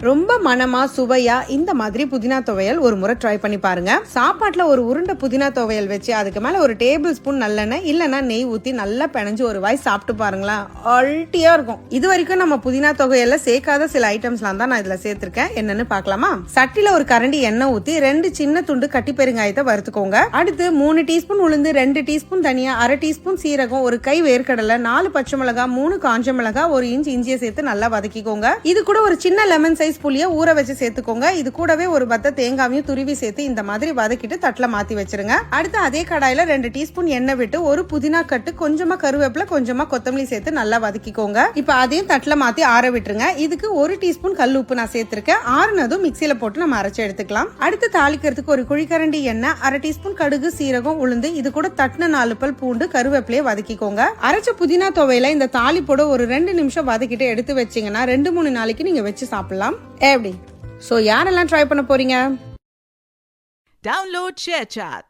ரொம்ப மனமா சுவையா இந்த மாதிரி புதினா துவையல் ஒரு முறை ட்ரை பண்ணி பாருங்க. சாப்பாட்டுல ஒரு உருண்டை புதினா துவையல் வச்சு அதுக்கு மேல ஒரு டேபிள் ஸ்பூன் நல்லெண்ணெய் இல்லைன்னா நெய் ஊத்தி நல்லா பிணைஞ்சு ஒரு வாய் சாப்பிட்டு பாருங்களேன், அல்ட்டியா இருக்கும். இது வரைக்கும் நம்ம புதினா துவையல்ல சேர்க்காத சில ஐட்டம்ஸ்லாம் தான் நான் இதுல சேர்த்திருக்கேன். என்னன்னு பாக்கலாமா? சட்டில ஒரு கரண்டி எண்ணெய் ஊத்தி 2 சின்ன துண்டு கட்டி பெருங்காயத்தை வறுத்துக்கோங்க. அடுத்து 3 டீஸ்பூன் உளுந்து, 2 டீஸ்பூன் தனியா, 1/2 டீஸ்பூன் சீரகம், ஒரு கை வேர்க்கடலை, 4 பச்சை மிளகாய், 3 காஞ்ச மிளகாய், 1 இன்ச் இஞ்சியை சேர்த்து நல்லா வதக்கிக்கோங்க. இது கூட ஒரு சின்ன லெமன் சைஸ் புளிய ஊற வச்சு சேர்த்துக்கோங்க. இது கூடவே ஒரு பத்த தேங்காவையும் துருவி சேர்த்து இந்த மாதிரி வதக்கிட்டு தட்டுல மாத்தி வச்சிருங்க. அடுத்து அதே கடாயில 2 டீஸ்பூன் எண்ணெய் விட்டு ஒரு புதினா கட்டு, கொஞ்சமா கருவேப்பிலை, கொஞ்சமா கொத்தமல்லி சேர்த்து நல்லா வதக்கிக்கோங்க. இப்ப அதையும் தட்டுல மாத்தி ஆற விட்டுருங்க. இதுக்கு 1 டீஸ்பூன் கல் உப்பு நான் சேர்த்திருக்கேன். ஆறுனதும் மிக்சியில போட்டு நம்ம அரைச்சு எடுத்துக்கலாம். அடுத்து தாளிக்கிறதுக்கு ஒரு குழிக்கரண்டி எண்ணெய், 1/2 டீஸ்பூன் கடுகு, சீரகம், உளுந்து, இது கூட தட்டின 4 பல் பூண்டு, கருவேப்பிலையை வதக்கிக்கோங்க. அரைச்ச புதினா துவையில இந்த தாளிப்போட ஒரு 2 நிமிஷம் வதக்கிட்டு எடுத்து வச்சீங்கன்னா 2-3 நாளைக்கு நீங்க வச்சு சாப்பிடலாம். எப்படி? சோ யாரெல்லாம் ட்ரை பண்ண போறீங்க? Download ShareChat.